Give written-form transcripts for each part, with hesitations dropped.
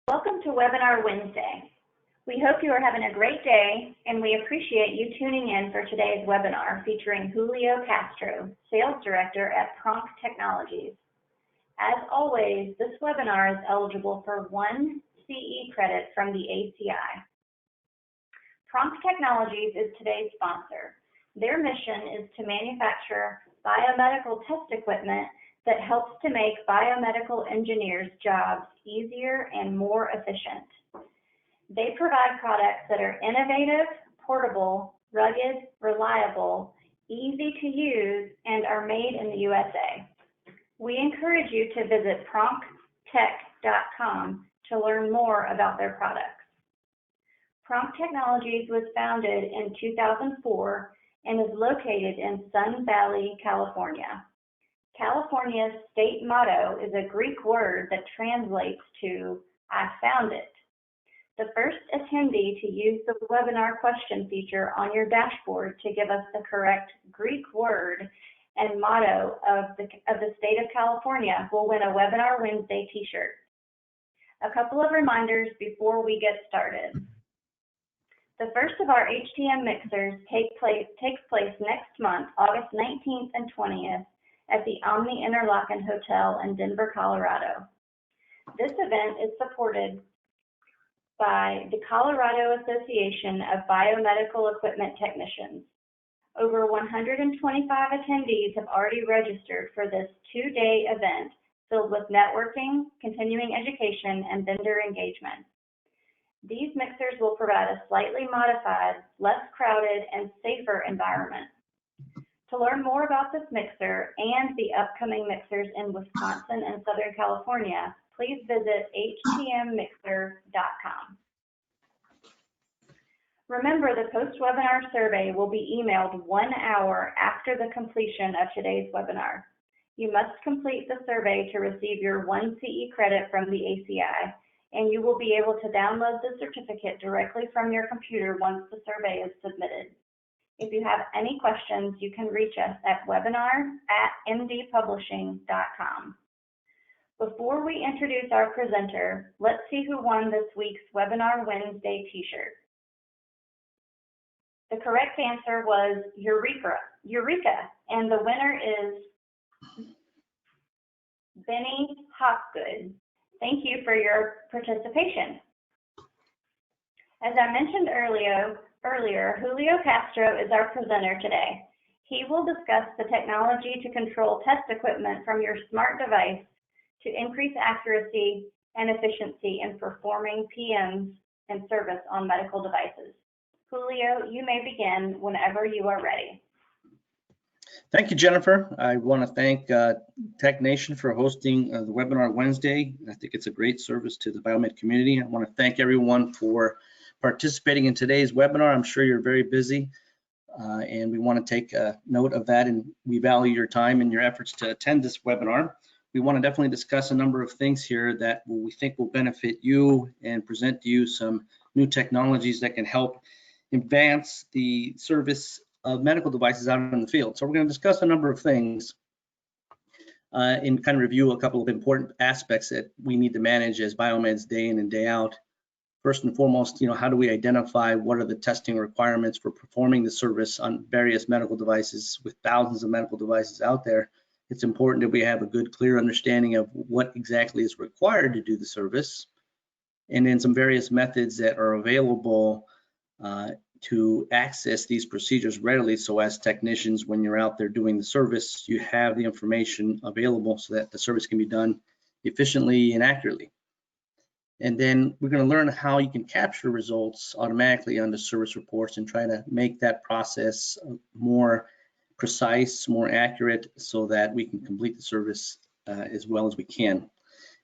Welcome to Webinar Wednesday. We hope you are having a great day, and we appreciate you tuning in for today's webinar featuring Julio Castro, Sales Director at Pronk Technologies. As always, this webinar is eligible for 1 CE credit from the ACI. Pronk Technologies is today's sponsor. Their mission is to manufacture biomedical test equipment that helps to make biomedical engineers' jobs easier and more efficient. They provide products that are innovative, portable, rugged, reliable, easy to use, and are made in the USA. We encourage you to visit pronktech.com to learn more about their products. Pronk Technologies was founded in 2004 and is located in Sun Valley, California. California's state motto is a Greek word that translates to, "I found it." The first attendee to use the webinar question feature on your dashboard to give us the correct Greek word and motto of the state of California will win a Webinar Wednesday t-shirt. A couple of reminders before we get started. The first of our HTM mixers takes place next month, August 19th and 20th, at the Omni Interlaken Hotel in Denver, Colorado. This event is supported by the Colorado Association of Biomedical Equipment Technicians. Over 125 attendees have already registered for this 2-day event filled with networking, continuing education, and vendor engagement. These mixers will provide a slightly modified, less crowded, and safer environment. To learn more about this mixer and the upcoming mixers in Wisconsin and Southern California, please visit htmmixer.com. Remember, the post-webinar survey will be emailed 1 hour after the completion of today's webinar. You must complete the survey to receive your 1 CE credit from the ACI, and you will be able to download the certificate directly from your computer once the survey is submitted. If you have any questions, you can reach us at webinar@mdpublishing.com. Before we introduce our presenter, let's see who won this week's Webinar Wednesday t-shirt. The correct answer was Eureka, and the winner is Benny Hopgood. Thank you for your participation. As I mentioned earlier, Julio Castro is our presenter today. He will discuss the technology to control test equipment from your smart device to increase accuracy and efficiency in performing PMs and service on medical devices. Julio, you may begin whenever you are ready. Thank you, Jennifer. I want to thank Tech Nation for hosting the Webinar Wednesday. I think it's a great service to the biomed community. I want to thank everyone for participating in today's webinar. I'm sure you're very busy, and we want to take note of that, and we value your time and your efforts to attend this webinar. We want to definitely discuss a number of things here that we think will benefit you and present to you some new technologies that can help advance the service of medical devices out in the field. So we're going to discuss a number of things and kind of review a couple of important aspects that we need to manage as biomeds day in and day out. First and foremost, how do we identify what are the testing requirements for performing the service on various medical devices with thousands of medical devices out there? It's important that we have a good, clear understanding of what exactly is required to do the service, and then some various methods that are available to access these procedures readily, so as technicians, when you're out there doing the service, you have the information available so that the service can be done efficiently and accurately. And then we're going to learn how you can capture results automatically on the service reports and try to make that process more precise, more accurate, so that we can complete the service as well as we can.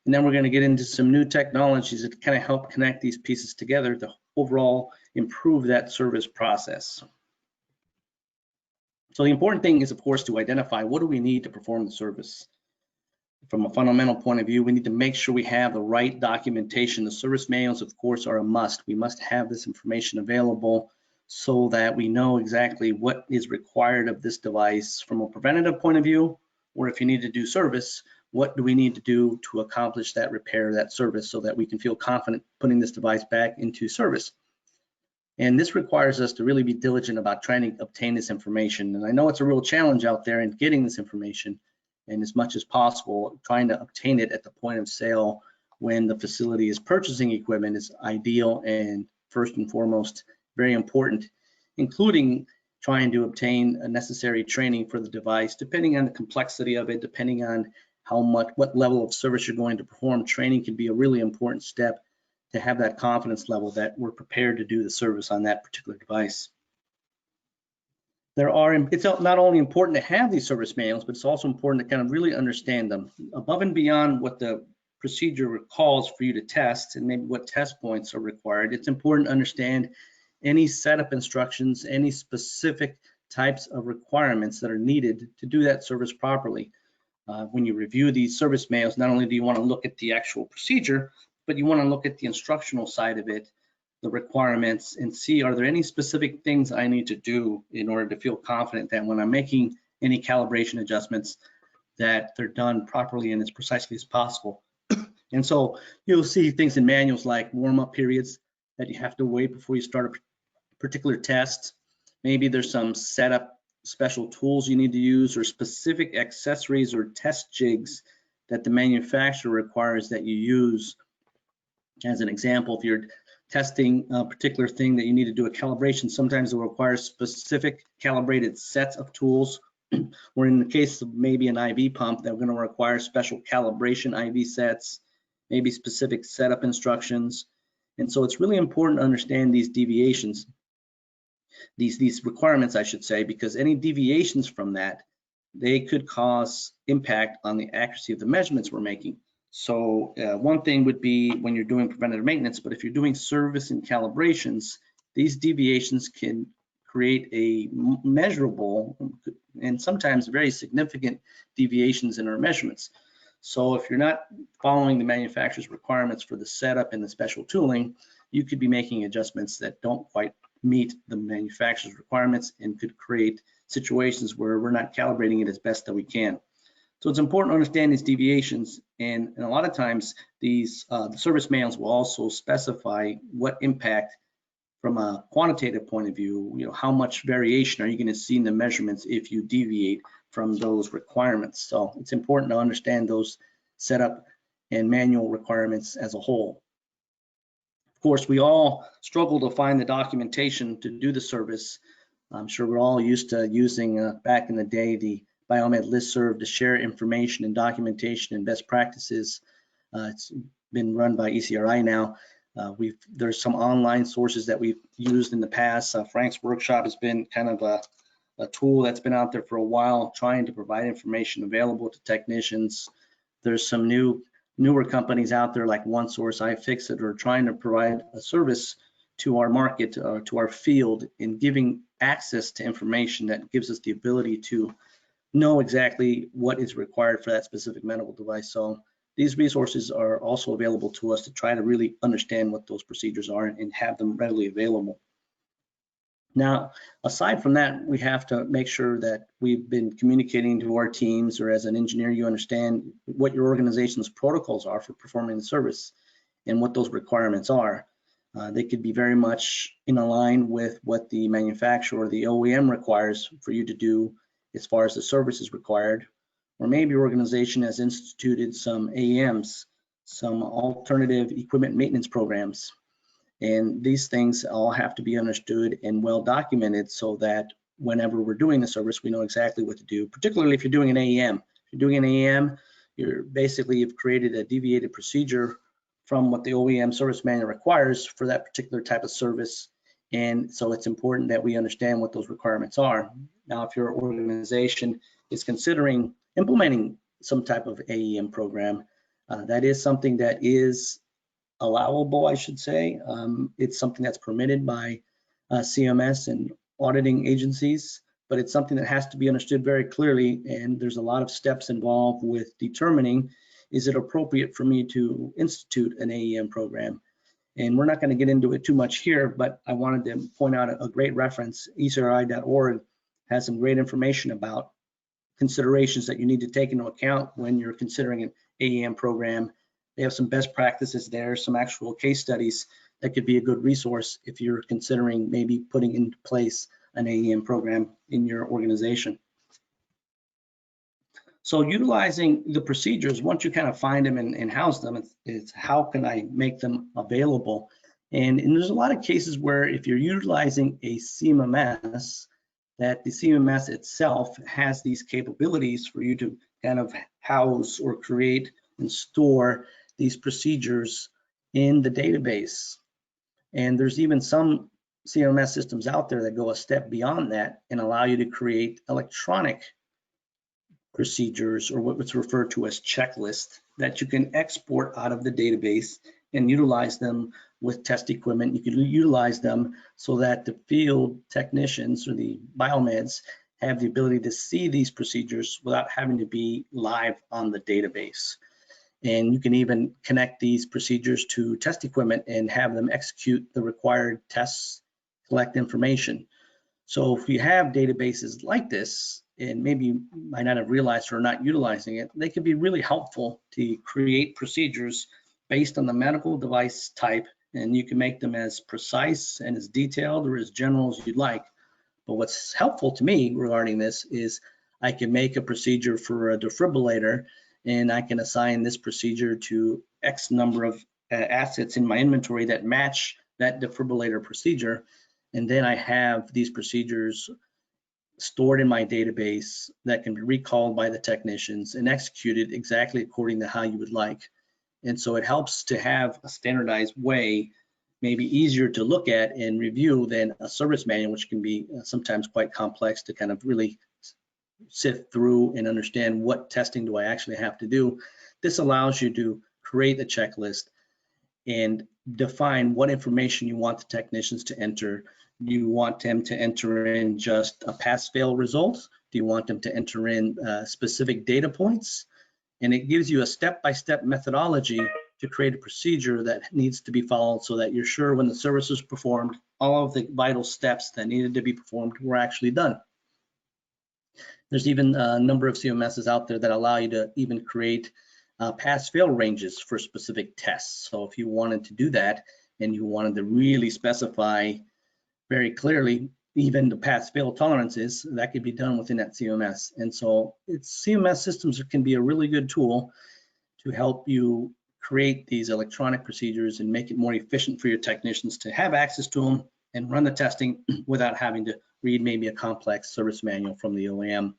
And then we're going to get into some new technologies that kind of help connect these pieces together to overall improve that service process. So the important thing is, of course, to identify what do we need to perform the service. From a fundamental point of view, we need to make sure we have the right documentation. The service manuals, of course, are a must. We must have this information available so that we know exactly what is required of this device from a preventative point of view, or if you need to do service, what do we need to do to accomplish that repair, that service, so that we can feel confident putting this device back into service. And this requires us to really be diligent about trying to obtain this information. And I know it's a real challenge out there in getting this information, and as much as possible, trying to obtain it at the point of sale when the facility is purchasing equipment is ideal and first and foremost very important, including trying to obtain a necessary training for the device, depending on the complexity of it, depending on what level of service you're going to perform. Training can be a really important step to have that confidence level that we're prepared to do the service on that particular device. It's not only important to have these service manuals, but it's also important to kind of really understand them. Above and beyond what the procedure calls for you to test and maybe what test points are required, it's important to understand any setup instructions, any specific types of requirements that are needed to do that service properly. When you review these service manuals, not only do you want to look at the actual procedure, but you want to look at the instructional side of it, the requirements, and see, are there any specific things I need to do in order to feel confident that when I'm making any calibration adjustments, that they're done properly and as precisely as possible. And so you'll see things in manuals like warm-up periods that you have to wait before you start a particular test. Maybe there's some setup special tools you need to use, or specific accessories or test jigs that the manufacturer requires that you use. As an example, if you're testing a particular thing that you need to do a calibration, sometimes it requires specific calibrated sets of tools, or in the case of maybe an IV pump, they're going to require special calibration IV sets, maybe specific setup instructions. And so it's really important to understand these deviations, these requirements, I should say, because any deviations from that, they could cause impact on the accuracy of the measurements we're making. So one thing would be when you're doing preventative maintenance, but if you're doing service and calibrations, these deviations can create a measurable and sometimes very significant deviations in our measurements. So if you're not following the manufacturer's requirements for the setup and the special tooling, you could be making adjustments that don't quite meet the manufacturer's requirements and could create situations where we're not calibrating it as best that we can. So it's important to understand these deviations, and a lot of times these the service manuals will also specify what impact from a quantitative point of view, how much variation are you going to see in the measurements if you deviate from those requirements. So it's important to understand those setup and manual requirements as a whole. Of course, we all struggle to find the documentation to do the service. I'm sure we're all used to using back in the day the Biomed listserv to share information and documentation and best practices. It's been run by ECRI now. There's some online sources that we've used in the past. Frank's Workshop has been kind of a tool that's been out there for a while, trying to provide information available to technicians. There's some newer companies out there like OneSource, iFixit, are trying to provide a service to our market, to our field, in giving access to information that gives us the ability to know exactly what is required for that specific medical device. So these resources are also available to us to try to really understand what those procedures are and have them readily available. Now, aside from that, we have to make sure that we've been communicating to our teams, or as an engineer, you understand what your organization's protocols are for performing the service and what those requirements are. They could be very much in line with what the manufacturer or the OEM requires for you to do as far as the service is required. Or maybe your organization has instituted some AEMs, some alternative equipment maintenance programs. And these things all have to be understood and well documented so that whenever we're doing the service, we know exactly what to do, particularly if you're doing an AEM. If you're doing an AEM, you've created a deviated procedure from what the OEM service manual requires for that particular type of service. And so it's important that we understand what those requirements are. Now, if your organization is considering implementing some type of AEM program, that is something that is allowable, I should say. It's something that's permitted by CMS and auditing agencies, but it's something that has to be understood very clearly, and there's a lot of steps involved with determining, is it appropriate for me to institute an AEM program? And we're not going to get into it too much here, but I wanted to point out a great reference. ECRI.org has some great information about considerations that you need to take into account when you're considering an AEM program. They have some best practices there, some actual case studies that could be a good resource if you're considering maybe putting into place an AEM program in your organization. So utilizing the procedures, once you kind of find them and house them, it's how can I make them available? And there's a lot of cases where if you're utilizing a CMMS, that the CMMS itself has these capabilities for you to kind of house or create and store these procedures in the database. And there's even some CMMS systems out there that go a step beyond that and allow you to create electronic procedures, or what's referred to as checklists, that you can export out of the database and utilize them with test equipment. You can utilize them so that the field technicians or the biomeds have the ability to see these procedures without having to be live on the database. And you can even connect these procedures to test equipment and have them execute the required tests, collect information. So if you have databases like this, and maybe you might not have realized or not utilizing it, they can be really helpful to create procedures based on the medical device type, and you can make them as precise and as detailed or as general as you'd like. But what's helpful to me regarding this is I can make a procedure for a defibrillator, and I can assign this procedure to X number of assets in my inventory that match that defibrillator procedure. And then I have these procedures stored in my database that can be recalled by the technicians and executed exactly according to how you would like. And so it helps to have a standardized way, maybe easier to look at and review than a service manual, which can be sometimes quite complex to kind of really sift through and understand what testing do I actually have to do. This allows you to create a checklist and define what information you want the technicians to enter. Do you want them to enter in just a pass-fail results? Do you want them to enter in specific data points? And it gives you a step-by-step methodology to create a procedure that needs to be followed so that you're sure when the service is performed, all of the vital steps that needed to be performed were actually done. There's even a number of CMSs out there that allow you to even create pass-fail ranges for specific tests. So if you wanted to do that and you wanted to really specify very clearly even the pass-fail tolerances, that could be done within that CMS. And so CMS systems can be a really good tool to help you create these electronic procedures and make it more efficient for your technicians to have access to them and run the testing without having to read maybe a complex service manual from the OEM.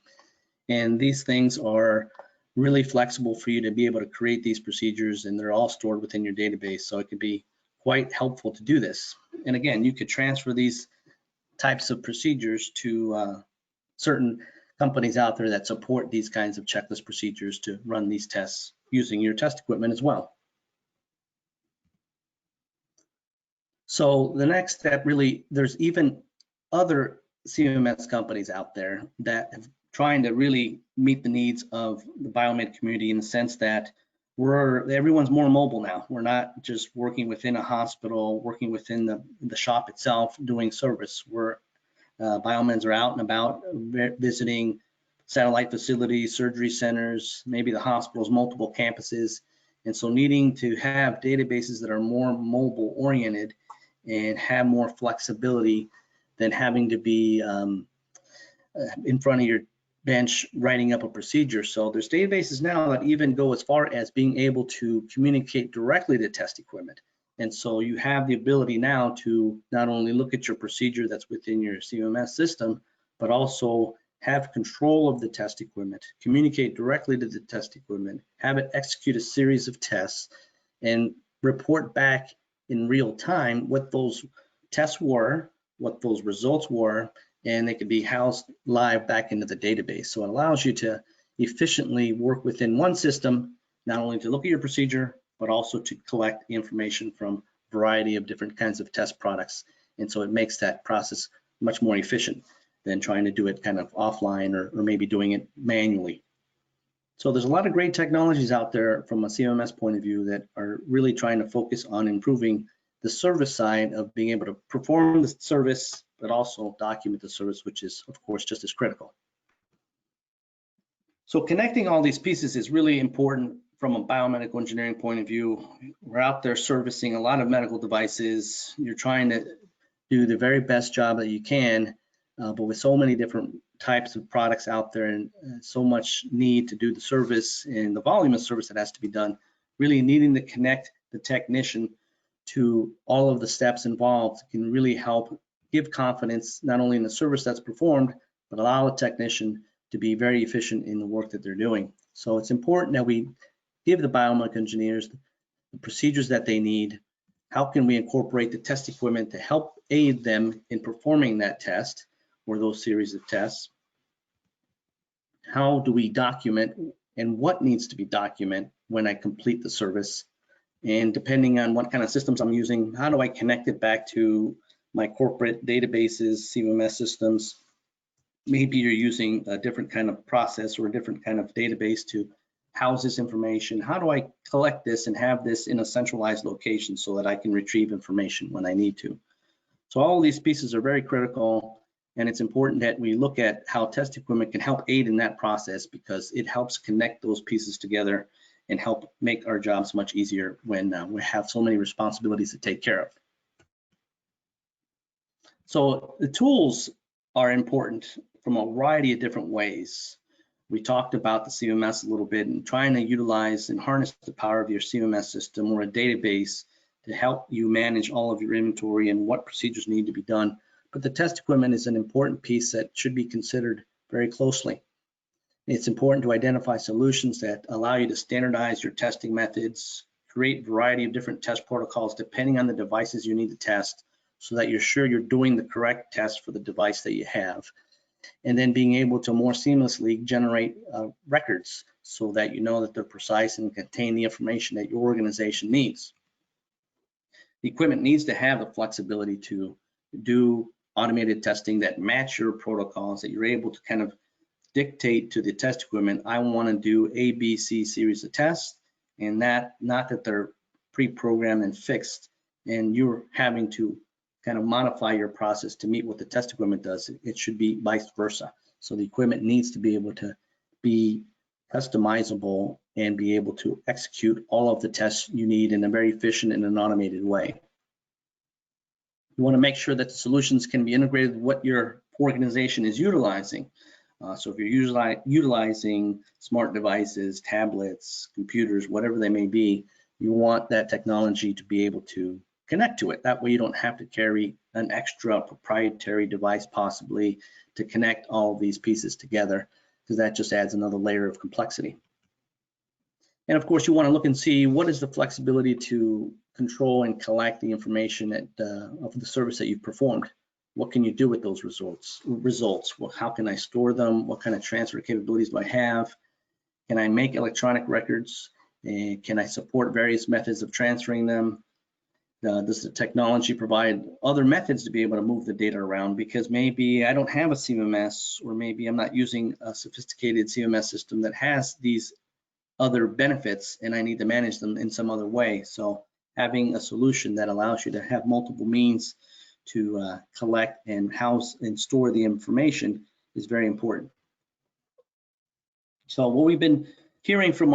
And these things are really flexible for you to be able to create these procedures, and they're all stored within your database. So it can be quite helpful to do this. And again, you could transfer these types of procedures to certain companies out there that support these kinds of checklist procedures to run these tests using your test equipment as well. So the next step, really, there's even other CMS companies out there that have trying to really meet the needs of the biomed community in the sense that everyone's more mobile now. We're not just working within a hospital, working within the shop itself doing service. Biomeds are out and about visiting satellite facilities, surgery centers, maybe the hospital's multiple campuses. And so needing to have databases that are more mobile oriented and have more flexibility than having to be in front of your bench writing up a procedure. So there's databases now that even go as far as being able to communicate directly to test equipment. And so you have the ability now to not only look at your procedure that's within your CMS system, but also have control of the test equipment, communicate directly to the test equipment, have it execute a series of tests, and report back in real time what those tests were, what those results were, and they could be housed live back into the database. So it allows you to efficiently work within one system, not only to look at your procedure, but also to collect the information from a variety of different kinds of test products. And so it makes that process much more efficient than trying to do it kind of offline or maybe doing it manually. So there's a lot of great technologies out there from a CMS point of view that are really trying to focus on improving the service side of being able to perform the service, but also document the service, which is, of course, just as critical. So connecting all these pieces is really important from a biomedical engineering point of view. We're out there servicing a lot of medical devices. You're trying to do the very best job that you can, but with so many different types of products out there and so much need to do the service and the volume of service that has to be done, really needing to connect the technician to all of the steps involved can really help give confidence not only in the service that's performed, but allow the technician to be very efficient in the work that they're doing. So it's important that we give the biomedical engineers the procedures that they need. How can we incorporate the test equipment to help aid them in performing that test or those series of tests? How do we document and what needs to be documented when I complete the service? And depending on what kind of systems I'm using, how do I connect it back to my corporate databases, CMS systems? Maybe you're using a different kind of process or a different kind of database to house this information. How do I collect this and have this in a centralized location so that I can retrieve information when I need to? So all of these pieces are very critical, and it's important that we look at how test equipment can help aid in that process, because it helps connect those pieces together and help make our jobs much easier when we have so many responsibilities to take care of. So the tools are important from a variety of different ways. We talked about the CMS a little bit and trying to utilize and harness the power of your CMS system or a database to help you manage all of your inventory and what procedures need to be done. But the test equipment is an important piece that should be considered very closely. It's important to identify solutions that allow you to standardize your testing methods, create a variety of different test protocols depending on the devices you need to test, so that you're sure you're doing the correct test for the device that you have. And then being able to more seamlessly generate records so that you know that they're precise and contain the information that your organization needs. The equipment needs to have the flexibility to do automated testing that match your protocols, that you're able to kind of dictate to the test equipment, I want to do A, B, C series of tests, and that not that they're pre-programmed and fixed and you're having to kind of modify your process to meet what the test equipment does. It should be vice versa. So the equipment needs to be able to be customizable and be able to execute all of the tests you need in a very efficient and an automated way. You want to make sure that the solutions can be integrated with what your organization is utilizing. So if you're utilizing smart devices, tablets, computers, whatever they may be, you want that technology to be able to connect to it. That way you don't have to carry an extra proprietary device possibly to connect all of these pieces together, because that just adds another layer of complexity. And of course, you want to look and see what is the flexibility to control and collect the information of the service that you've performed. What can you do with those results? Well, how can I store them? What kind of transfer capabilities do I have? Can I make electronic records? And can I support various methods of transferring them? Does the technology provide other methods to be able to move the data around? Because maybe I don't have a CMS, or maybe I'm not using a sophisticated CMS system that has these other benefits and I need to manage them in some other way. So having a solution that allows you to have multiple means to collect and house and store the information is very important. So what we've been hearing from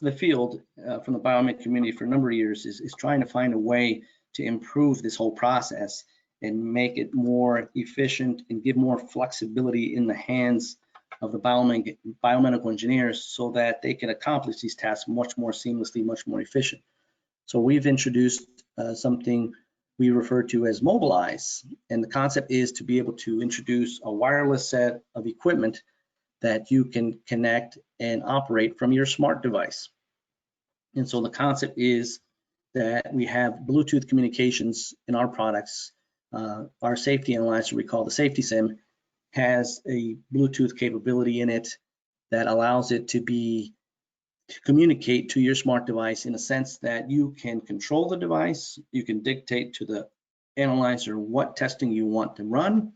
the field, from the biomed community for a number of years is trying to find a way to improve this whole process and make it more efficient and give more flexibility in the hands of the biomedical engineers so that they can accomplish these tasks much more seamlessly, much more efficient. So we've introduced something we refer to as Mobilize, and the concept is to be able to introduce a wireless set of equipment that you can connect and operate from your smart device. And so the concept is that we have Bluetooth communications in our products. Our safety analyzer, we call the Safety Sim, has a Bluetooth capability in it that allows it to communicate to your smart device in a sense that you can control the device, you can dictate to the analyzer what testing you want to run,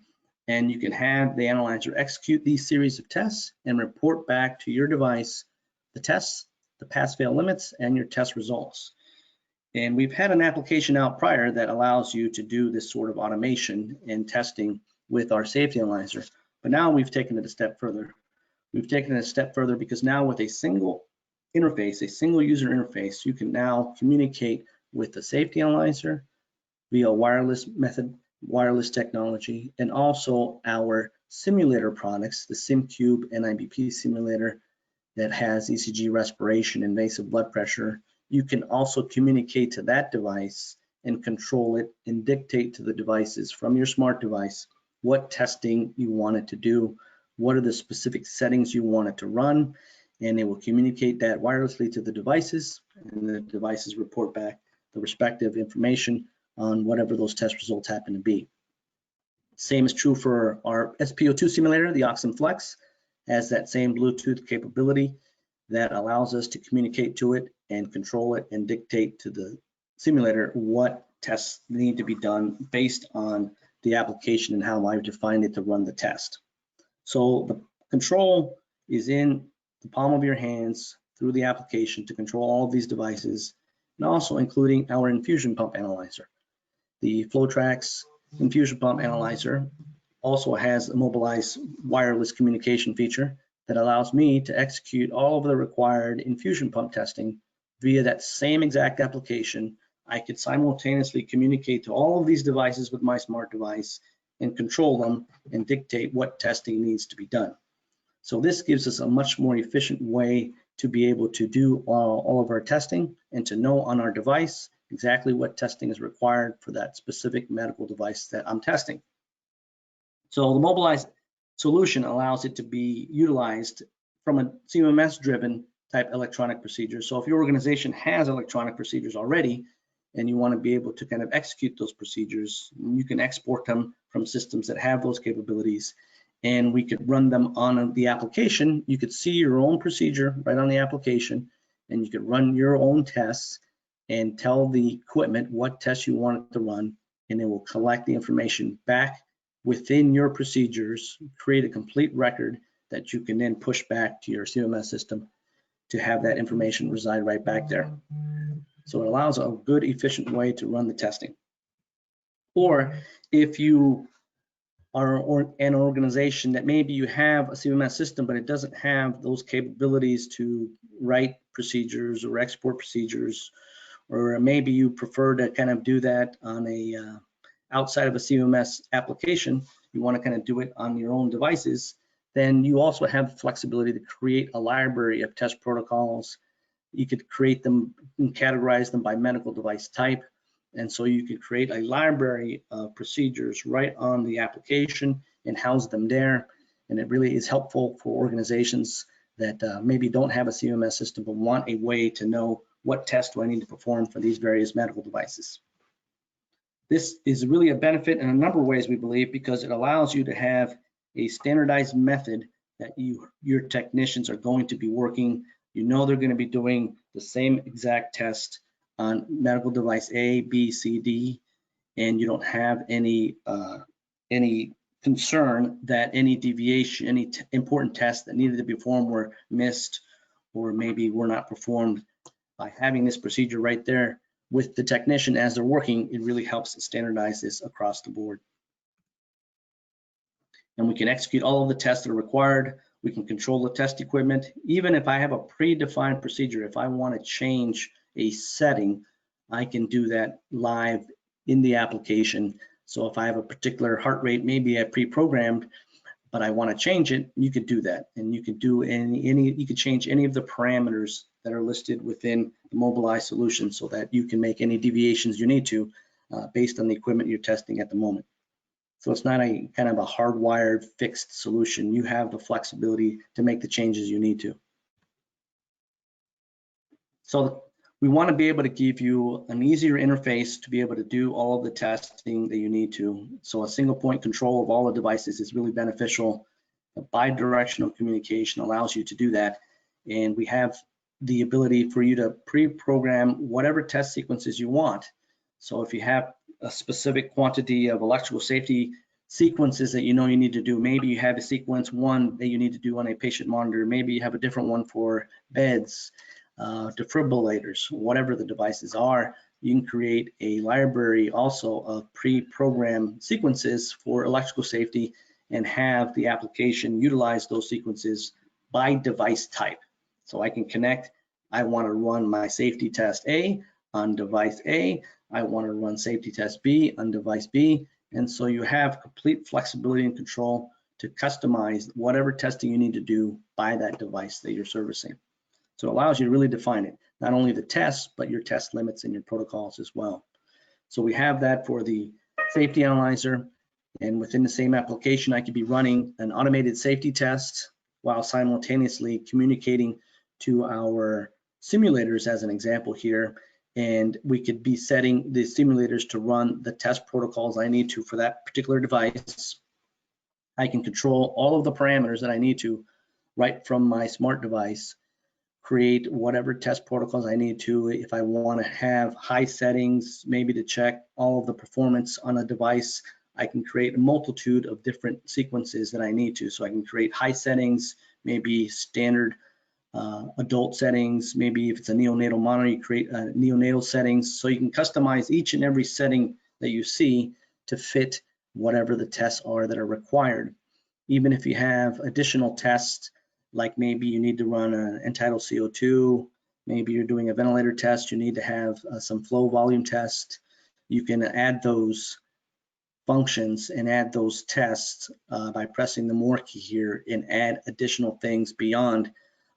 and you can have the analyzer execute these series of tests and report back to your device the tests, the pass-fail limits, and your test results. And we've had an application out prior that allows you to do this sort of automation and testing with our safety analyzer, but now we've taken it a step further. we've taken it a step further because now with a single interface, a single user interface, you can now communicate with the safety analyzer via wireless method, wireless technology, and also our simulator products, the SimCube NIBP simulator that has ECG respiration, invasive blood pressure. You can also communicate to that device and control it and dictate to the devices from your smart device what testing you want it to do, what are the specific settings you want it to run, and it will communicate that wirelessly to the devices, and the devices report back the respective information on whatever those test results happen to be. Same is true for our SpO2 simulator, the Oxen Flex, has that same Bluetooth capability that allows us to communicate to it and control it and dictate to the simulator what tests need to be done based on the application and how I've defined it to run the test. So the control is in the palm of your hands through the application to control all of these devices, and also including our infusion pump analyzer. The FlowTrax infusion pump analyzer also has a Mobilize wireless communication feature that allows me to execute all of the required infusion pump testing via that same exact application. I could simultaneously communicate to all of these devices with my smart device and control them and dictate what testing needs to be done. So this gives us a much more efficient way to be able to do all of our testing and to know on our device exactly what testing is required for that specific medical device that I'm testing. So the Mobilize solution allows it to be utilized from a CMMS-driven type electronic procedure. So if your organization has electronic procedures already and you want to be able to kind of execute those procedures, you can export them from systems that have those capabilities, and we could run them on the application. You could see your own procedure right on the application, and you could run your own tests and tell the equipment what tests you want it to run, and it will collect the information back within your procedures, create a complete record that you can then push back to your CMMS system to have that information reside right back there. So it allows a good, efficient way to run the testing. Or if you are an organization that maybe you have a CMMS system, but it doesn't have those capabilities to write procedures or export procedures, or maybe you prefer to kind of do that on a outside of a CMMS application, you want to kind of do it on your own devices, then you also have flexibility to create a library of test protocols. You could create them and categorize them by medical device type. And so you could create a library of procedures right on the application and house them there. And it really is helpful for organizations that maybe don't have a CMMS system but want a way to know what test do I need to perform for these various medical devices. This is really a benefit in a number of ways, we believe, because it allows you to have a standardized method that your technicians are going to be working. You know they're going to be doing the same exact test on medical device A, B, C, D, and you don't have any concern that any deviation, any important tests that needed to be performed were missed or maybe were not performed. By having this procedure right there with the technician as they're working, it really helps standardize this across the board. And we can execute all of the tests that are required. We can control the test equipment. Even if I have a predefined procedure, if I want to change a setting, I can do that live in the application. So if I have a particular heart rate, maybe I pre-programmed, but I want to change it, you could do that. And you could do you could change any of the parameters that are listed within the Mobilize solution so that you can make any deviations you need to based on the equipment you're testing at the moment. So it's not a kind of a hardwired fixed solution. You have the flexibility to make the changes you need to. So we want to be able to give you an easier interface to be able to do all of the testing that you need to. So a single point control of all the devices is really beneficial. A bi-directional communication allows you to do that. And we have the ability for you to pre-program whatever test sequences you want. So if you have a specific quantity of electrical safety sequences that you know you need to do, maybe you have a sequence one that you need to do on a patient monitor, maybe you have a different one for beds, defibrillators, whatever the devices are, you can create a library also of pre-programmed sequences for electrical safety and have the application utilize those sequences by device type. So I can connect, I want to run my safety test A on device A, I want to run safety test B on device B, and so you have complete flexibility and control to customize whatever testing you need to do by that device that you're servicing. So it allows you to really define it, not only the tests, but your test limits and your protocols as well. So we have that for the safety analyzer, and within the same application, I could be running an automated safety test while simultaneously communicating to our simulators as an example here. And we could be setting the simulators to run the test protocols I need to for that particular device. I can control all of the parameters that I need to right from my smart device, create whatever test protocols I need to. If I want to have high settings, maybe to check all of the performance on a device, I can create a multitude of different sequences that I need to. So I can create high settings, maybe standard adult settings, maybe if it's a neonatal monitor, you create neonatal settings. So you can customize each and every setting that you see to fit whatever the tests are that are required. Even if you have additional tests, like maybe you need to run an end-tidal CO2, maybe you're doing a ventilator test, you need to have some flow volume test, you can add those functions and add those tests by pressing the more key here and add additional things beyond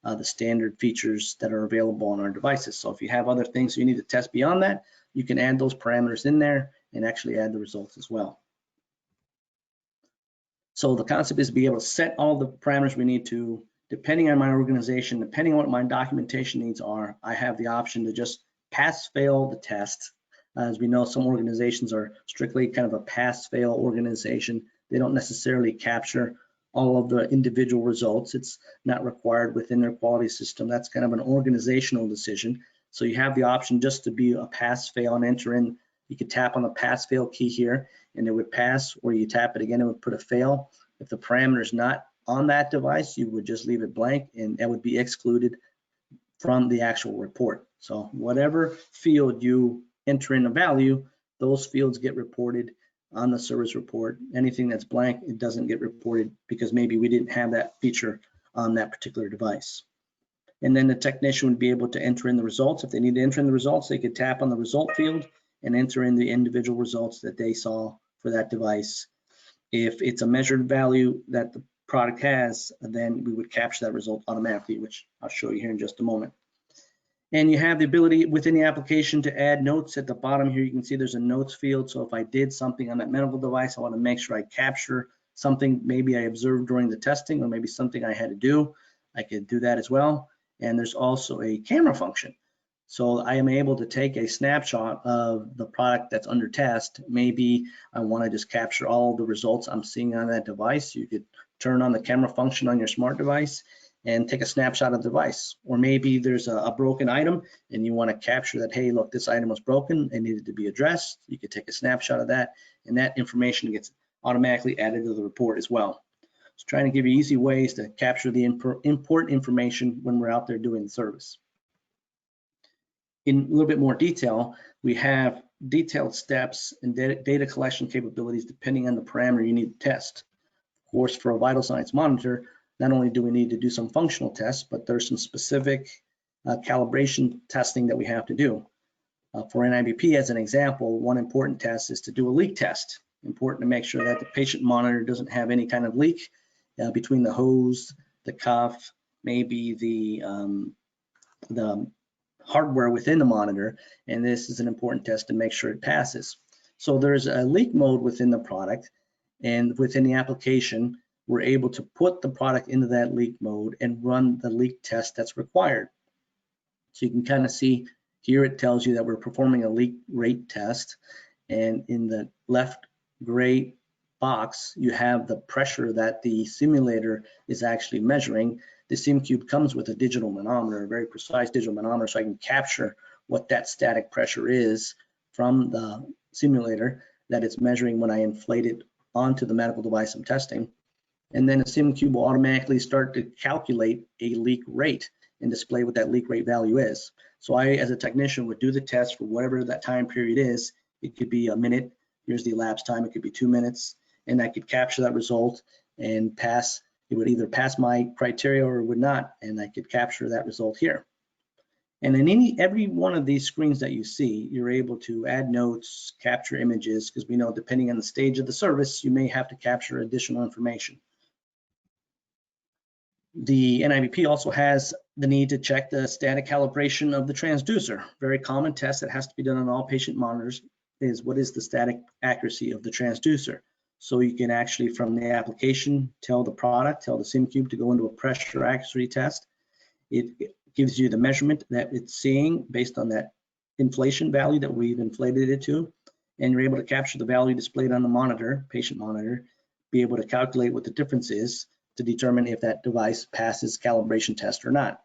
the standard features that are available on our devices. So if you have other things you need to test beyond that, you can add those parameters in there and actually add the results as well. So the concept is to be able to set all the parameters we need to, depending on my organization, depending on what my documentation needs are. I have the option to just pass-fail the test. As we know, some organizations are strictly kind of a pass-fail organization. They don't necessarily capture all of the individual results. It's not required within their quality system. That's kind of an organizational decision. So you have the option just to be a pass-fail and enter in. You could tap on the pass-fail key here and it would pass, or you tap it again, it would put a fail. If the parameter is not on that device, you would just leave it blank and that would be excluded from the actual report. So whatever field you enter in a value, those fields get reported on the service report. Anything that's blank, it doesn't get reported because maybe we didn't have that feature on that particular device. And then the technician would be able to enter in the results. If they need to enter in the results, they could tap on the result field and enter in the individual results that they saw for that device. If it's a measured value that the product has, then we would capture that result automatically, which I'll show you here in just a moment. And you have the ability within the application to add notes. At the bottom here, you can see there's a notes field. So if I did something on that medical device, I want to make sure I capture something maybe I observed during the testing or maybe something I had to do. I could do that as well. And there's also a camera function. So I am able to take a snapshot of the product that's under test. Maybe I want to just capture all the results I'm seeing on that device. You could turn on the camera function on your smart device and take a snapshot of the device. Or maybe there's a broken item and you want to capture that, hey, look, this item was broken and needed to be addressed. You could take a snapshot of that and that information gets automatically added to the report as well. So trying to give you easy ways to capture the important information when we're out there doing the service. In a little bit more detail, we have detailed steps and data collection capabilities depending on the parameter you need to test. Of course, for a vital signs monitor, not only do we need to do some functional tests, but there's some specific calibration testing that we have to do. For NIBP, as an example, one important test is to do a leak test. Important to make sure that the patient monitor doesn't have any kind of leak between the hose, the cuff, maybe the hardware within the monitor, and this is an important test to make sure it passes. So there's a leak mode within the product, and within the application, we're able to put the product into that leak mode and run the leak test that's required. So you can kind of see here it tells you that we're performing a leak rate test, and in the left gray box you have the pressure that the simulator is actually measuring. The SimCube comes with a digital manometer, a very precise digital manometer, so I can capture what that static pressure is from the simulator that it's measuring when I inflate it onto the medical device I'm testing. And then the SimCube will automatically start to calculate a leak rate and display what that leak rate value is. So I, as a technician, would do the test for whatever that time period is. It could be a minute, here's the elapsed time, it could be 2 minutes, and I could capture that result and pass it would either pass my criteria or it would not, and I could capture that result here. And in every one of these screens that you see, you're able to add notes, capture images, because we know depending on the stage of the service, you may have to capture additional information. The NIVP also has the need to check the static calibration of the transducer. Very common test that has to be done on all patient monitors is what is the static accuracy of the transducer. So you can actually, from the application, tell the SimCube to go into a pressure accuracy test. It gives you the measurement that it's seeing based on that inflation value that we've inflated it to, and you're able to capture the value displayed on the monitor, patient monitor, be able to calculate what the difference is to determine if that device passes calibration test or not.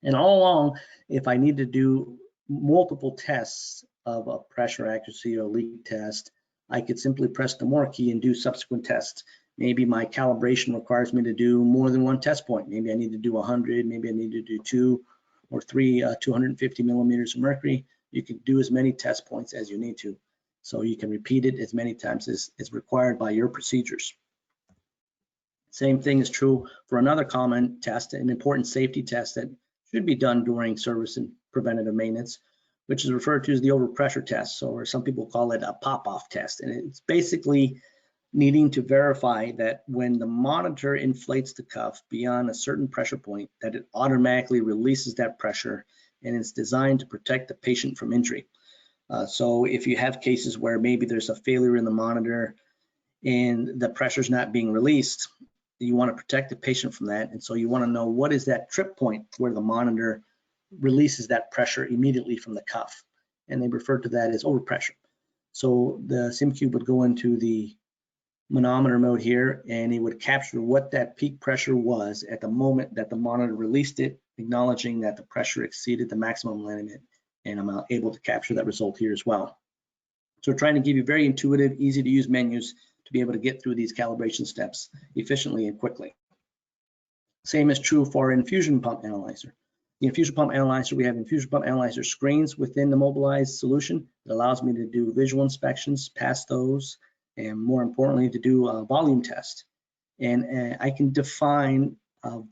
And all along, if I need to do multiple tests of a pressure accuracy or leak test, I could simply press the more key and do subsequent tests. Maybe my calibration requires me to do more than one test point. Maybe I need to do 100, maybe I need to do 2 or 3 250 millimeters of mercury. You can do as many test points as you need to. So you can repeat it as many times as is required by your procedures. Same thing is true for another common test, an important safety test that should be done during service and preventative maintenance, which is referred to as the overpressure test, or some people call it a pop-off test. And it's basically needing to verify that when the monitor inflates the cuff beyond a certain pressure point, that it automatically releases that pressure, and it's designed to protect the patient from injury. So if you have cases where maybe there's a failure in the monitor and the pressure's not being released, you want to protect the patient from that. And so you want to know what is that trip point where the monitor releases that pressure immediately from the cuff. And they refer to that as overpressure. So the SimCube would go into the manometer mode here, and it would capture what that peak pressure was at the moment that the monitor released it, acknowledging that the pressure exceeded the maximum limit, and I'm able to capture that result here as well. So we're trying to give you very intuitive, easy to use menus to be able to get through these calibration steps efficiently and quickly. Same is true for Infusion Pump Analyzer. The Infusion Pump Analyzer, we have Infusion Pump Analyzer screens within the Mobilize solution that allows me to do visual inspections, pass those, and more importantly, to do a volume test. And I can define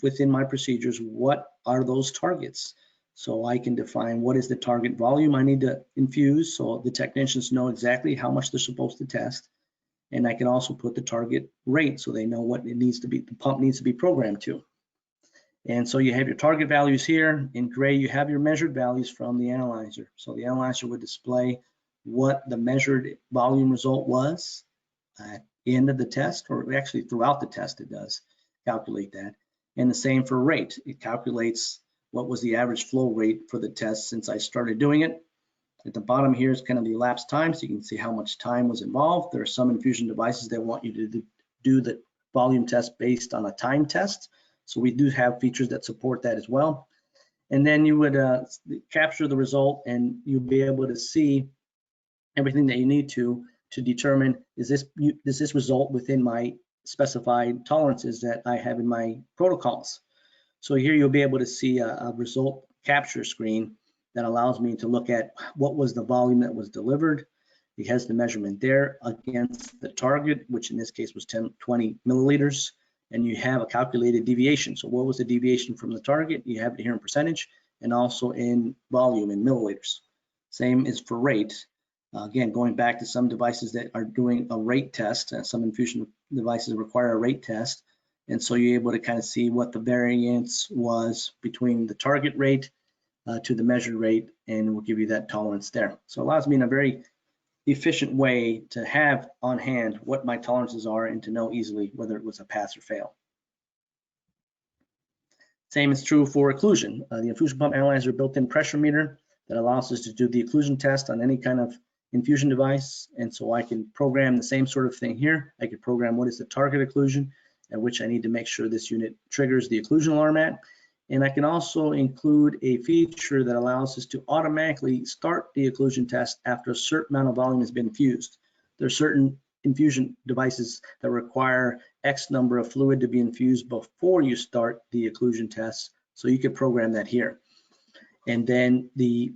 within my procedures what are those targets. So I can define what is the target volume I need to infuse, so the technicians know exactly how much they're supposed to test. And I can also put the target rate so they know what it needs to be, the pump needs to be programmed to. And so you have your target values here. In gray, you have your measured values from the analyzer. So the analyzer would display what the measured volume result was at the end of the test, or actually throughout the test it does calculate that. And the same for rate. It calculates what was the average flow rate for the test since I started doing it. At the bottom here is kind of the elapsed time, so you can see how much time was involved. There are some infusion devices that want you to do the volume test based on a time test. So we do have features that support that as well. And then you would capture the result, and you'll be able to see everything that you need to determine, does this result within my specified tolerances that I have in my protocols. So here you'll be able to see a result capture screen that allows me to look at what was the volume that was delivered. It has the measurement there against the target, which in this case was 20 milliliters, and you have a calculated deviation. So what was the deviation from the target? You have it here in percentage and also in volume in milliliters. Same is for rate. Again, going back to some devices that are doing a rate test, some infusion devices require a rate test, and so you're able to kind of see what the variance was between the target rate to the measured rate, and we'll give you that tolerance there. So it allows me in a very efficient way to have on hand what my tolerances are and to know easily whether it was a pass or fail. Same is true for occlusion. The infusion pump analyzer built-in pressure meter that allows us to do the occlusion test on any kind of infusion device, and so I can program the same sort of thing here. I can program what is the target occlusion at which I need to make sure this unit triggers the occlusion alarm at. And I can also include a feature that allows us to automatically start the occlusion test after a certain amount of volume has been infused. There are certain infusion devices that require X number of fluid to be infused before you start the occlusion test, so you can program that here. And then the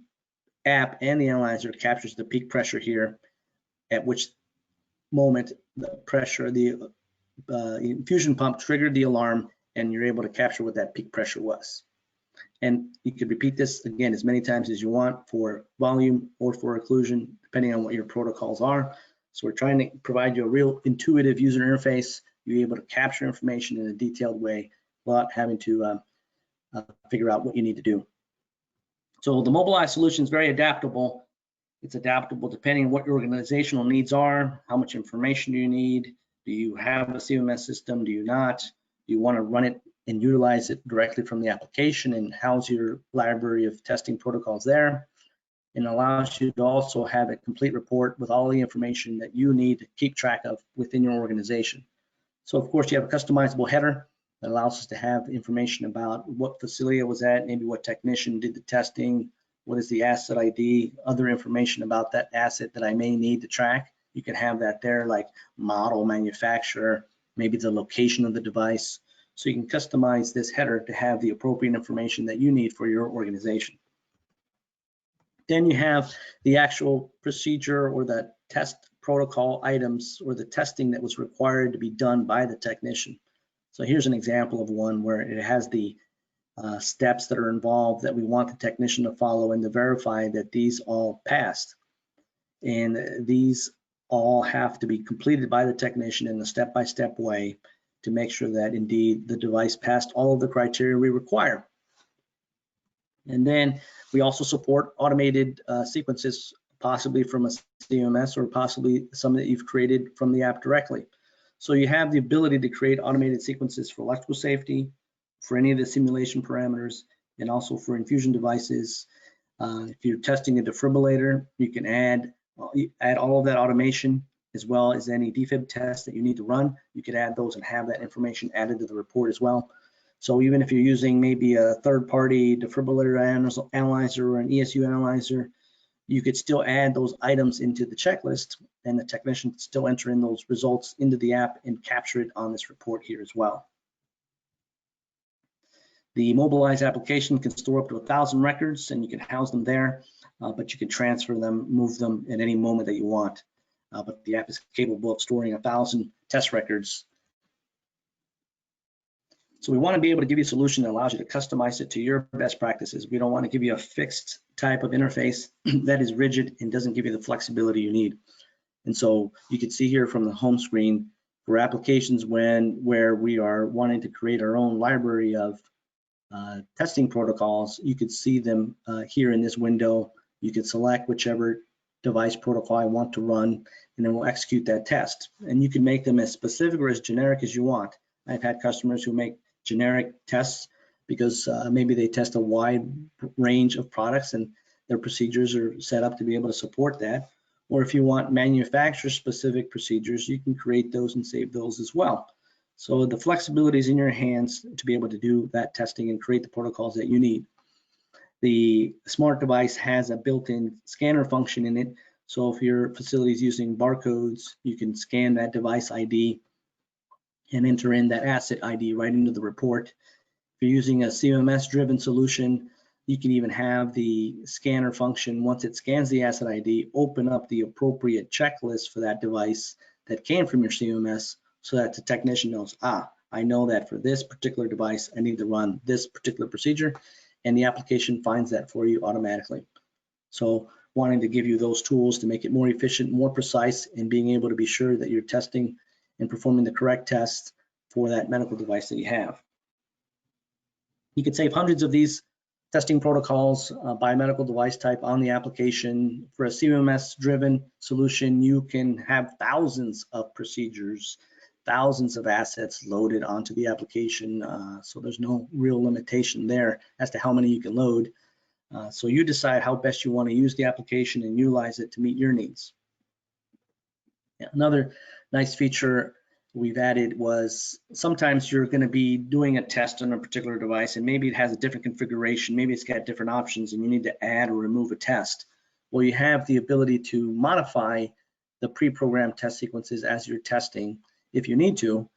app and the analyzer captures the peak pressure here, at which moment the pressure, the infusion pump triggered the alarm, and you're able to capture what that peak pressure was. And you could repeat this again as many times as you want for volume or for occlusion, depending on what your protocols are. So we're trying to provide you a real intuitive user interface. You're able to capture information in a detailed way without having to figure out what you need to do. So the Mobilize solution is very adaptable. It's adaptable depending on what your organizational needs are, how much information do you need, do you have a CMS system, do you not, do you want to run it and utilize it directly from the application and house your library of testing protocols there. And allows you to also have a complete report with all the information that you need to keep track of within your organization. So of course you have a customizable header that allows us to have information about what facility it was at, maybe what technician did the testing, what is the asset ID, other information about that asset that I may need to track. You can have that there, like model, manufacturer, maybe the location of the device. So you can customize this header to have the appropriate information that you need for your organization. Then you have the actual procedure or the test protocol items or the testing that was required to be done by the technician. So here's an example of one where it has the steps that are involved that we want the technician to follow and to verify that these all passed. And these all have to be completed by the technician in a step-by-step way to make sure that indeed the device passed all of the criteria we require. And then we also support automated sequences, possibly from a CMS or possibly some that you've created from the app directly. So you have the ability to create automated sequences for electrical safety, for any of the simulation parameters, and also for infusion devices. If you're testing a defibrillator, you can add all of that automation as well as any defib tests that you need to run. You could add those and have that information added to the report as well. So even if you're using maybe a third-party defibrillator analyzer or an ESU analyzer, you could still add those items into the checklist, and the technician can still enter in those results into the app and capture it on this report here as well. The Mobilize application can store up to 1,000 records, and you can house them there, but you can transfer them, move them at any moment that you want. But the app is capable of storing 1,000 test records. So we want to be able to give you a solution that allows you to customize it to your best practices. We don't want to give you a fixed type of interface that is rigid and doesn't give you the flexibility you need. And so you can see here from the home screen for applications where we are wanting to create our own library of testing protocols, you could see them here in this window. You could select whichever device protocol I want to run, and then we'll execute that test. And you can make them as specific or as generic as you want. I've had customers who make generic tests because maybe they test a wide range of products and their procedures are set up to be able to support that. Or if you want manufacturer specific procedures, you can create those and save those as well. So the flexibility is in your hands to be able to do that testing and create the protocols that you need. The smart device has a built-in scanner function in it. So if your facility is using barcodes, you can scan that device ID and enter in that asset ID right into the report. If you're using a CMS-driven solution, you can even have the scanner function, once it scans the asset ID, open up the appropriate checklist for that device that came from your CMS so that the technician knows, I know that for this particular device, I need to run this particular procedure, and the application finds that for you automatically. So wanting to give you those tools to make it more efficient, more precise, and being able to be sure that you're testing and performing the correct tests for that medical device that you have. You can save hundreds of these testing protocols by medical device type on the application. For a CMS-driven solution, you can have thousands of procedures, thousands of assets loaded onto the application. So there's no real limitation there as to how many you can load. So you decide how best you want to use the application and utilize it to meet your needs. Another nice feature we've added was sometimes you're going to be doing a test on a particular device and maybe it has a different configuration, maybe it's got different options and you need to add or remove a test. Well, you have the ability to modify the pre-programmed test sequences as you're testing if you need to,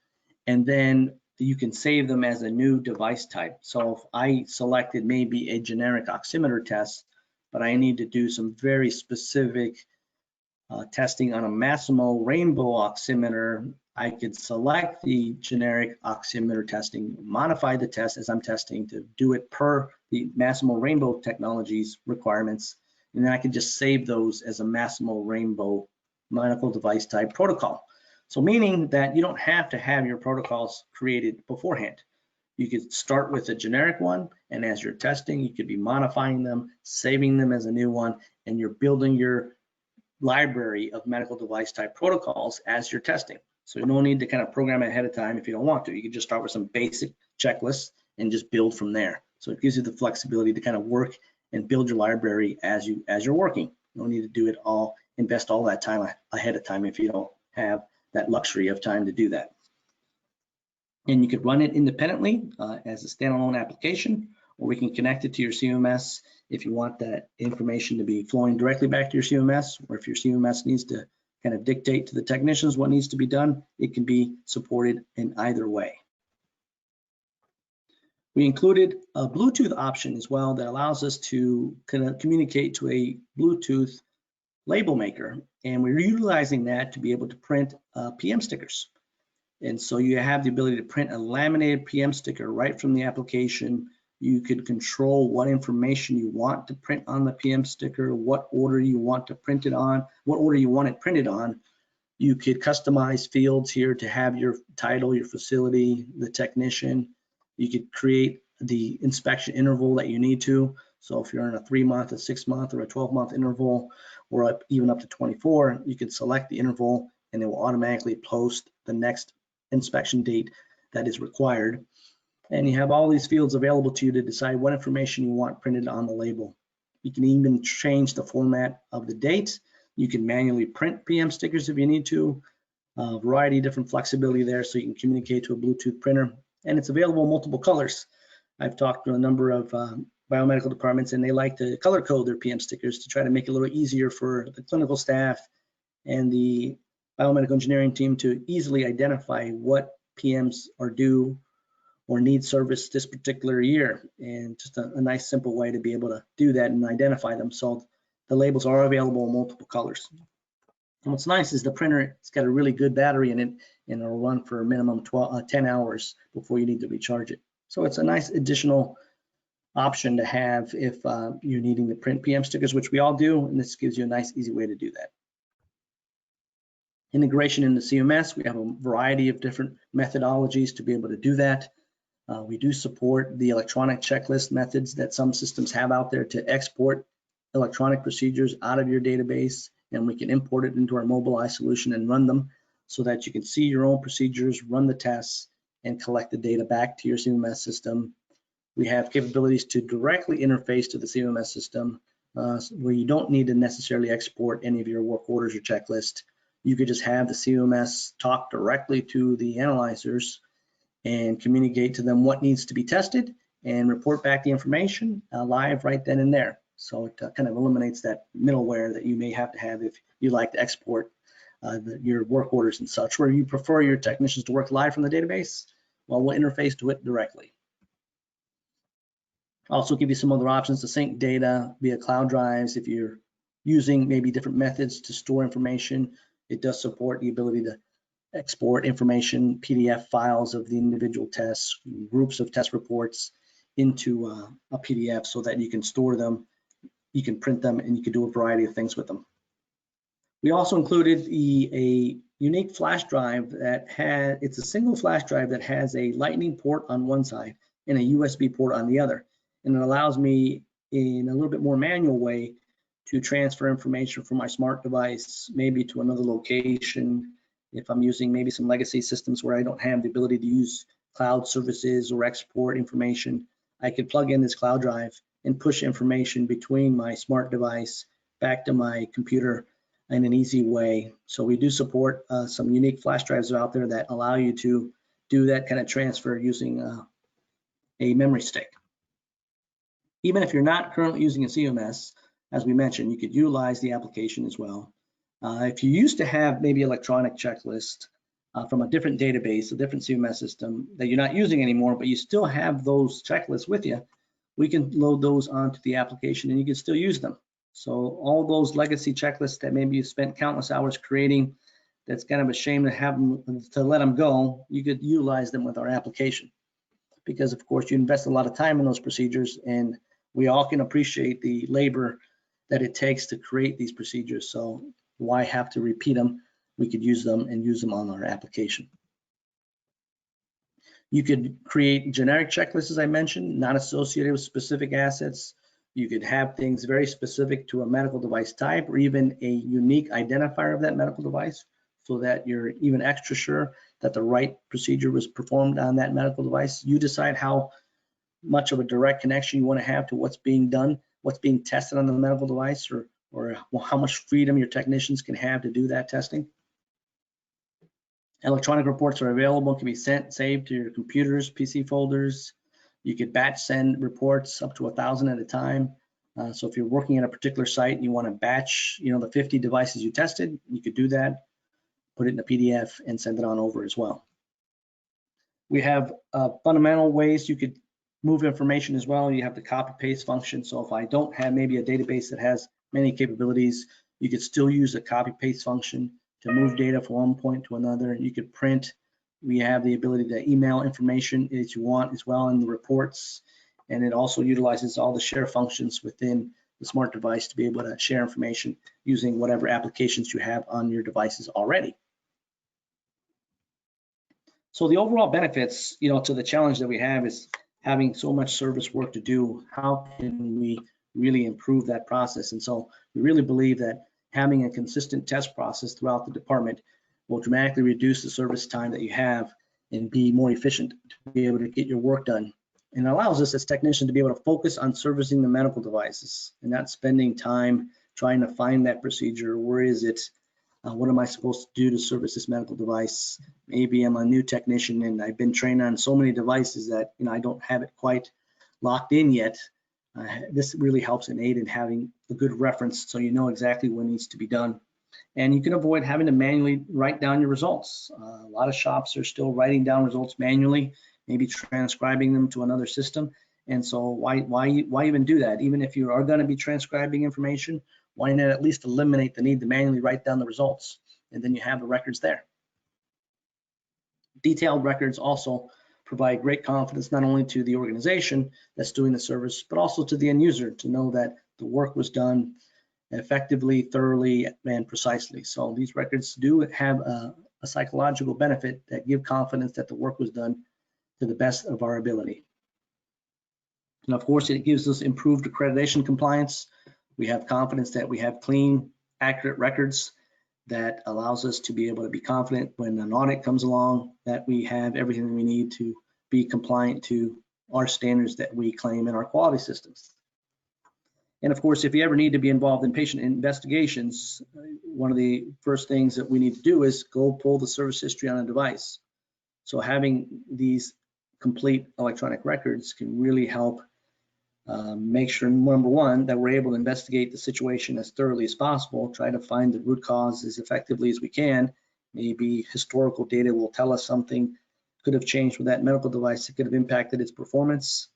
and then you can save them as a new device type. So if I selected maybe a generic oximeter test, but I need to do some very specific testing on a Masimo rainbow oximeter I could select the generic oximeter testing, modify the test as I'm testing to do it per the Masimo Rainbow Technologies requirements, and then I could just save those as a Masimo Rainbow medical device type protocol. So meaning that you don't have to have your protocols created beforehand. You could start with a generic one, and as you're testing, you could be modifying them, saving them as a new one, and you're building your library of medical device type protocols as you're testing. So you don't need to kind of program it ahead of time if you don't want to. You can just start with some basic checklists and just build from there. So it gives you the flexibility to kind of work and build your library as you're working. You don't need to do it all, invest all that time ahead of time if you don't have that luxury of time to do that. And you could run it independently as a standalone application, or we can connect it to your CMS if you want that information to be flowing directly back to your CMS, or if your CMS needs to kind of dictate to the technicians what needs to be done, it can be supported in either way. We included a Bluetooth option as well that allows us to kind of communicate to a Bluetooth label maker, and we're utilizing that to be able to print PM stickers. And so you have the ability to print a laminated PM sticker right from the application. You could control what information you want to print on the PM sticker, what order you want to print it on, what order you want it printed on. You could customize fields here to have your title, your facility, the technician. You could create the inspection interval that you need to. So if you're in a 3-month, a 6-month, or a 12-month interval, or even up to 24, you could select the interval and it will automatically post the next inspection date that is required. And you have all these fields available to you to decide what information you want printed on the label. You can even change the format of the date. You can manually print PM stickers if you need to. A variety of different flexibility there, so you can communicate to a Bluetooth printer. And it's available in multiple colors. I've talked to a number of biomedical departments, and they like to color code their PM stickers to try to make it a little easier for the clinical staff and the biomedical engineering team to easily identify what PMs are due or need service this particular year, and just a nice simple way to be able to do that and identify them. So the labels are available in multiple colors. And what's nice is the printer, it's got a really good battery in it, and it'll run for a minimum 10 hours before you need to recharge it. So it's a nice additional option to have if you're needing to print PM stickers, which we all do, and this gives you a nice easy way to do that. Integration into CMS, we have a variety of different methodologies to be able to do that. We do support the electronic checklist methods that some systems have out there to export electronic procedures out of your database, and we can import it into our Mobilize solution and run them so that you can see your own procedures, run the tests, and collect the data back to your CMS system. We have capabilities to directly interface to the CMS system where you don't need to necessarily export any of your work orders or checklist. You could just have the CMS talk directly to the analyzers and communicate to them what needs to be tested and report back the information live right then and there. So it kind of eliminates that middleware that you may have to have if you like to export your work orders and such, where you prefer your technicians to work live from the database. Well, we'll interface to it directly. Also give you some other options to sync data via cloud drives. If you're using maybe different methods to store information, it does support the ability to export information, PDF files of the individual tests, groups of test reports into a PDF so that you can store them, you can print them, and you can do a variety of things with them. We also included a unique flash drive that it's a single flash drive that has a lightning port on one side and a USB port on the other. And it allows me in a little bit more manual way to transfer information from my smart device, maybe to another location. If I'm using maybe some legacy systems where I don't have the ability to use cloud services or export information, I could plug in this cloud drive and push information between my smart device back to my computer in an easy way. So we do support some unique flash drives out there that allow you to do that kind of transfer using a memory stick. Even if you're not currently using a CMS, as we mentioned, you could utilize the application as well. If you used to have maybe electronic checklist from a different database, a different CMS system that you're not using anymore, but you still have those checklists with you, we can load those onto the application and you can still use them. So all those legacy checklists that maybe you spent countless hours creating, that's kind of a shame to have them, to let them go, you could utilize them with our application. Because of course you invest a lot of time in those procedures, and we all can appreciate the labor that it takes to create these procedures. So why have to repeat them? We could use them and use them on our application. You could create generic checklists, as I mentioned, not associated with specific assets. You could have things very specific to a medical device type, or even a unique identifier of that medical device, so that you're even extra sure that the right procedure was performed on that medical device. You decide how much of a direct connection you want to have to what's being done, what's being tested on the medical device, or how much freedom your technicians can have to do that testing. Electronic reports are available, can be saved to your computers, PC folders. You could batch send reports up to 1,000 at a time. So if you're working at a particular site and you want to batch, the 50 devices you tested, you could do that, put it in a PDF and send it on over as well. We have fundamental ways you could move information as well. You have the copy paste function. So if I don't have maybe a database that has many capabilities, you could still use the copy paste function to move data from one point to another. You could print. We have the ability to email information as you want as well in the reports. And it also utilizes all the share functions within the smart device to be able to share information using whatever applications you have on your devices already. So the overall benefits, to the challenge that we have is having so much service work to do. How can we really improve that process? And so we really believe that having a consistent test process throughout the department will dramatically reduce the service time that you have and be more efficient to be able to get your work done. And it allows us as technicians to be able to focus on servicing the medical devices and not spending time trying to find that procedure. Where is it? What am I supposed to do to service this medical device? Maybe I'm a new technician and I've been trained on so many devices that I don't have it quite locked in yet. This really helps and aid in having a good reference so you know exactly what needs to be done. And you can avoid having to manually write down your results. A lot of shops are still writing down results manually, maybe transcribing them to another system. And so why even do that? Even if you are going to be transcribing information, why not at least eliminate the need to manually write down the results? And then you have the records there. Detailed records also provide great confidence not only to the organization that's doing the service, but also to the end user to know that the work was done effectively, thoroughly, and precisely. So these records do have a psychological benefit that give confidence that the work was done to the best of our ability. And of course, it gives us improved accreditation compliance. We have confidence that we have clean, accurate records that allows us to be able to be confident when an audit comes along that we have everything we need to be compliant to our standards that we claim in our quality systems. And of course, if you ever need to be involved in patient investigations, one of the first things that we need to do is go pull the service history on a device. So having these complete electronic records can really help make sure, number one, that we're able to investigate the situation as thoroughly as possible, try to find the root cause as effectively as we can. Maybe historical data will tell us something could have changed with that medical device that could have impacted its performance.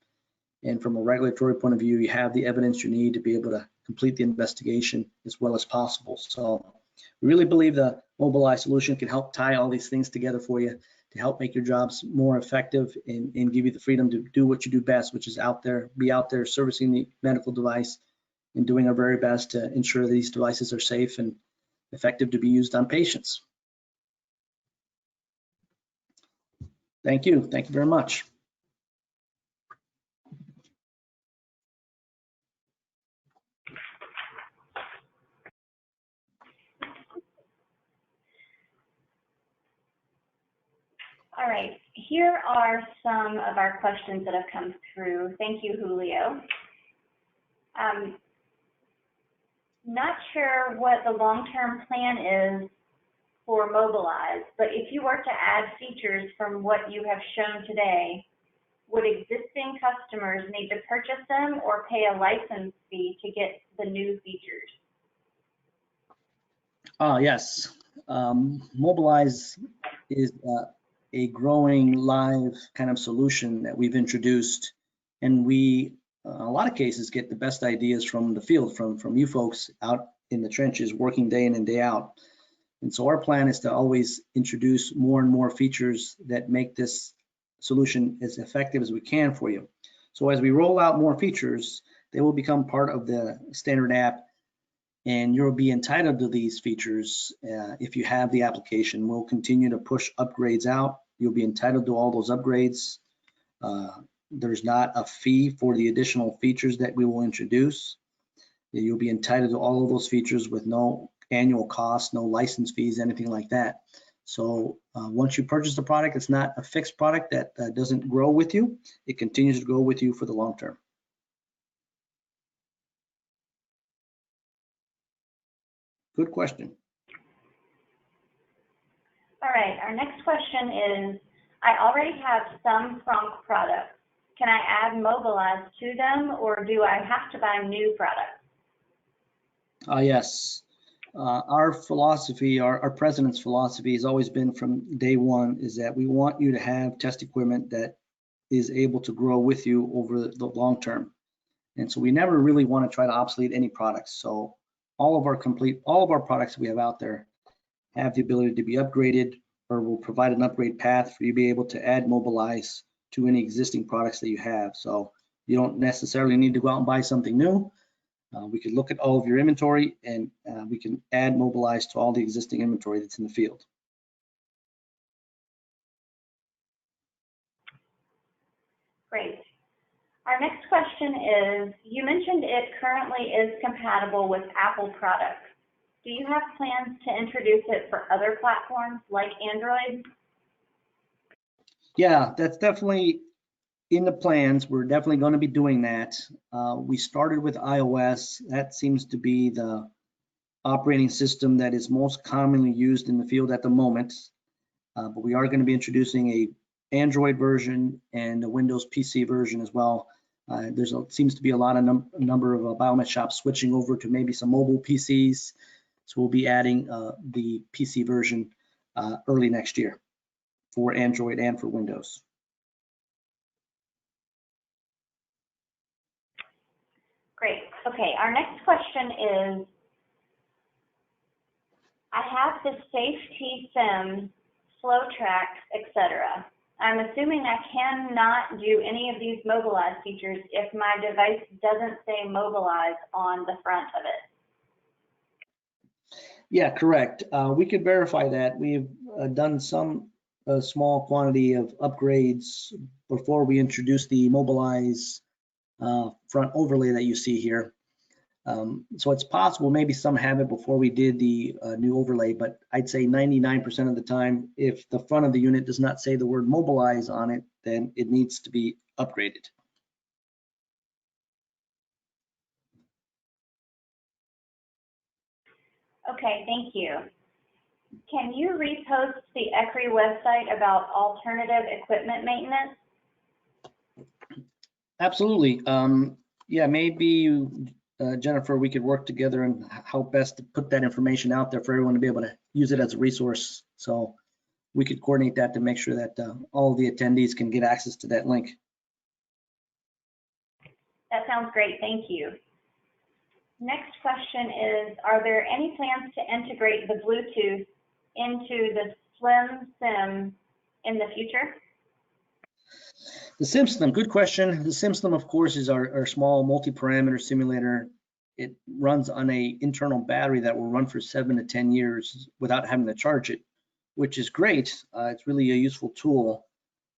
And from a regulatory point of view, you have the evidence you need to be able to complete the investigation as well as possible. So we really believe the Mobilize solution can help tie all these things together for you to help make your jobs more effective and give you the freedom to do what you do best, which is be out there servicing the medical device and doing our very best to ensure these devices are safe and effective to be used on patients. Thank you. Thank you very much. All right, here are some of our questions that have come through. Thank you, Julio. Not sure what the long-term plan is for Mobilize, but if you were to add features from what you have shown today, would existing customers need to purchase them or pay a license fee to get the new features? Yes, Mobilize is a growing live kind of solution that we've introduced, and we a lot of cases get the best ideas from the field, from you folks out in the trenches working day in and day out. And so our plan is to always introduce more and more features that make this solution as effective as we can for you. So as we roll out more features, they will become part of the standard app, and you'll be entitled to these features if you have the application. We'll continue to push upgrades out. You'll be entitled to all those upgrades. There's not a fee for the additional features that we will introduce. You'll be entitled to all of those features with no annual cost, no license fees, anything like that. So once you purchase the product, it's not a fixed product that doesn't grow with you. It continues to grow with you for the long term. Good question. All right, our next question is, I already have some Pronk products. Can I add Mobilize to them, or do I have to buy new products? Yes. Our philosophy, our president's philosophy has always been from day one is that we want you to have test equipment that is able to grow with you over the long term. And so we never really want to try to obsolete any products. So all of our products we have out there have the ability to be upgraded, or will provide an upgrade path for you to be able to add Mobilize to any existing products that you have. So you don't necessarily need to go out and buy something new. We could look at all of your inventory, and we can add Mobilize to all the existing inventory that's in the field. Great. Our next question is, you mentioned it currently is compatible with Apple products. Do you have plans to introduce it for other platforms like Android? Yeah, that's definitely in the plans. We're definitely going to be doing that. We started with iOS. That seems to be the operating system that is most commonly used in the field at the moment. But we are going to be introducing a Android version and a Windows PC version as well. Seems to be a lot of number of biomed shops switching over to maybe some mobile PCs. So we'll be adding the PC version early next year for Android and for Windows. Great. Okay, our next question is, I have the safety sim, flow tracks, etc. I'm assuming I cannot do any of these Mobilize features if my device doesn't say Mobilize on the front of it. Yeah, correct. We could verify that. We've done some small quantity of upgrades before we introduce the Mobilize front overlay that you see here. So it's possible maybe some have it before we did the new overlay, but I'd say 99% of the time, if the front of the unit does not say the word Mobilize on it, then it needs to be upgraded. Okay, thank you. Can you repost the ECRI website about alternative equipment maintenance? Absolutely. Yeah, maybe Jennifer, we could work together on how best to put that information out there for everyone to be able to use it as a resource. So we could coordinate that to make sure that all of the attendees can get access to that link. That sounds great, thank you. Next question is, are there any plans to integrate the Bluetooth into the Slim Sim in the future? The SimSlim, good question. The SimSlim, of course, is our small multi-parameter simulator. It runs on an internal battery that will run for 7 to 10 years without having to charge it, which is great. It's really a useful tool.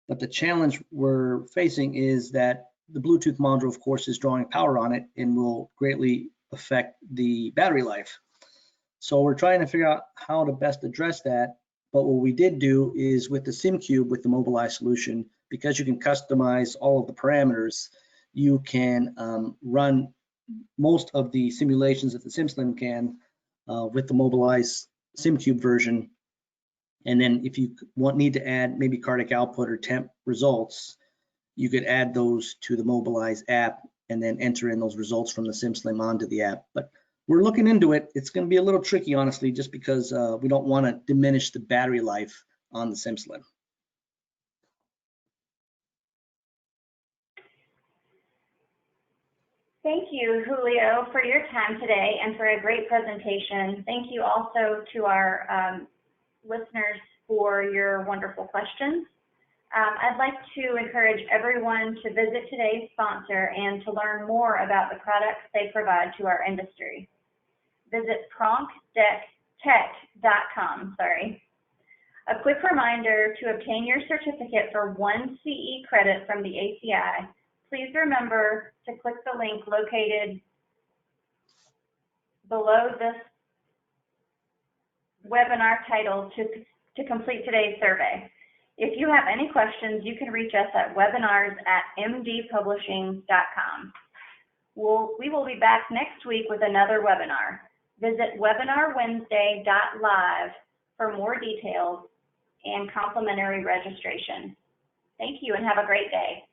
But the challenge we're facing is that the Bluetooth module, of course, is drawing power on it and will greatly affect the battery life. So we're trying to figure out how to best address that. But what we did do is with the SimCube, with the Mobilize solution, because you can customize all of the parameters, you can run most of the simulations that the SimSlim can with the Mobilize SimCube version. And then if you need to add maybe cardiac output or temp results, you could add those to the Mobilize app and then enter in those results from the SimSlim onto the app. But we're looking into it. It's going to be a little tricky, honestly, just because we don't want to diminish the battery life on the SimSlim. Thank you, Julio, for your time today and for a great presentation. Thank you also to our listeners for your wonderful questions. I'd like to encourage everyone to visit today's sponsor and to learn more about the products they provide to our industry. Visit prompttech.com. A quick reminder to obtain your certificate for 1 CE credit from the ACI. Please remember to click the link located below this webinar title to complete today's survey. If you have any questions, you can reach us at webinars@mdpublishing.com. We will be back next week with another webinar. Visit webinarwednesday.live for more details and complimentary registration. Thank you and have a great day.